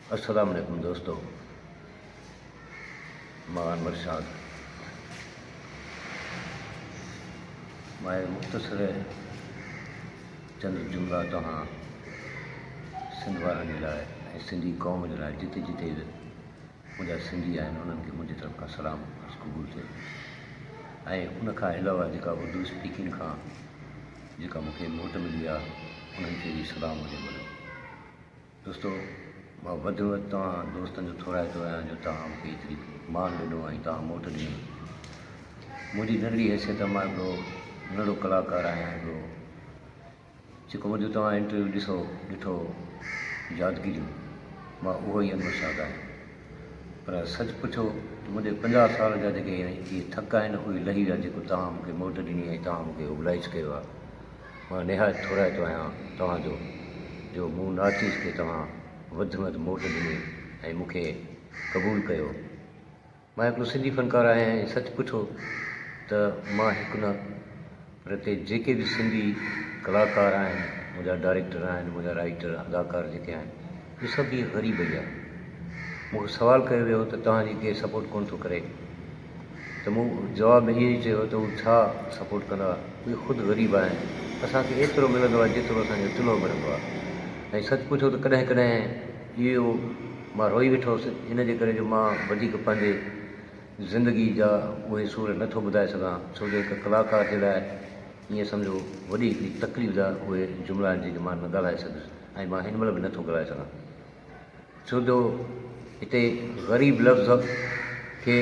अस्सलाम वालेकुम दोस्तों, मां अनवर शाद। मैं मुख्तसर चंद जुमला तव्हां सिंध वारनि जे लाइ ऐं सिंधी क़ौम जे लाइ जिते जिते मुंहिंजा सिंधी आहिनि उन्हनि खे मुंहिंजी तरफ़ खां सलाम क़बूल थिए। ऐं उन खां अलावा जेका उर्दू स्पीकिंग खां जेका मूंखे मोट मिली आहे उन्हनि खे बि सलाम हुजे भले। दोस्तों, मां वधि में वधि तव्हां दोस्तनि जो थोराइतो आहियां जो तव्हां मूंखे एतिरी मान ॾिनो ऐं तव्हां मोट ॾिनी। मुंहिंजी नंढड़ी हैसियत मां हिकिड़ो नंढो कलाकार आहियां, हिकिड़ो जेको मुंहिंजो तव्हां इंटरव्यू ॾिठो यादगिरियूं, मां उहो ई अनवर शाद आहियां। पर सच पुछो त मुंहिंजे 50 साल जा जेके इहे थक आहिनि उहे लही विया, जेको तव्हां मूंखे मोट ॾिनी ऐं तव्हां मूंखे ओबलाइज़ कयो आहे। मां निहायत थोराइतो आहियां तव्हांजो जो मूं नाचीज़ खे तव्हां वधि में वधि मोट ॾिनी ऐं मूंखे क़बूल कयो। मां हिकिड़ो सिंधी फ़नकार आहियां ऐं सच पुछो त मां हिकु न पर हिते जेके बि सिंधी कलाकार आहिनि, मुंहिंजा डायरेक्टर आहिनि, मुंहिंजा राइटर अदाकार जेके आहिनि, इहे सभु इहे ग़रीब ई आहे। मूंखे सुवालु कयो वियो त तव्हांजी केरु सपोर्ट कोन थो करे, त मूं जवाब में इहो ई चयो त उहे छा सपोर्ट कंदा, उहे ख़ुदि ग़रीब आहिनि। असांखे एतिरो मिलंदो आहे जेतिरो असांजो चुल्हो मिलंदो आहे। ऐं सच पुछो त कॾहिं कॾहिं इहो मां रोई वेठो हुउसि इन जे करे जो मां वधीक पंहिंजे ज़िंदगी जा उहे सूर नथो ॿुधाए सघां, छो जो हिकु कलाकार जे लाइ ईअं सम्झो वॾी हिकिड़ी तकलीफ़ जा उहे जुमिला आहिनि जेके मां न ॻाल्हाए सघुसि ऐं मां हिन महिल बि नथो ॻाल्हाए सघां, छो जो हिते ग़रीब लफ़्ज़ खे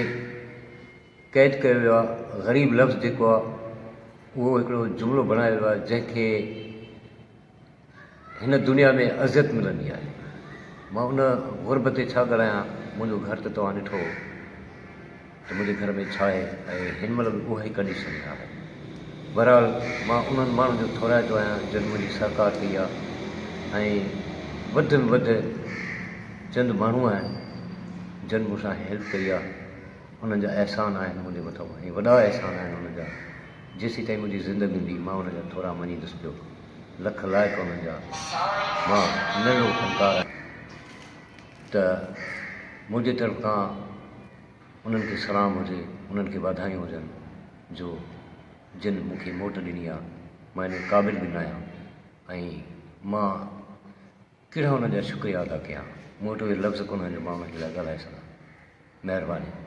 क़ैद कयो वियो आहे। ग़रीब लफ़्ज़ जेको आहे उहो हिकिड़ो जुमिलो बणायो वियो आहे जंहिंखे हिन दुनिया में अज़त मिलंदी आहे। मां उन ग़ुर्बत ते छा ॻाल्हायां, मुंहिंजो घर त तव्हां ॾिठो त मुंहिंजे घर में छा आहे ऐं हिन महिल बि उहा ई कंडीशन आहे। बहरहाल मां उन्हनि माण्हुनि जो थोराइतो आहियां जिन मुंहिंजी सरकार कई आहे ऐं वधि में वधि चंद माण्हू आहिनि जिन मूंसां हेल्प कई आहे, उन्हनि जा अहसान आहिनि मुंहिंजे मथां ऐं वॾा अहसान आहिनि उन्हनि जा। जेसीं ताईं मुंहिंजी ज़िंदगी हूंदी मां उन जा थोरा मञींदुसि पियो। लख लाइक़ उन्हनि जा। मां नंढो फ़नकार त मुंहिंजे तरफ़ खां उन्हनि खे सलाम हुजे, उन्हनि खे वाधायूं हुजनि जो जिन मूंखे मोट ॾिनी आहे। मां इन क़ाबिल बि न आहियां ऐं मां कहिड़ा उन्हनि जा शुक्रिया अदा कयां। मूं वटि उहे लफ़्ज़ कोन आहिनि जो मां उन्हनि जे लाइ ॻाल्हाए सघां। महिरबानी।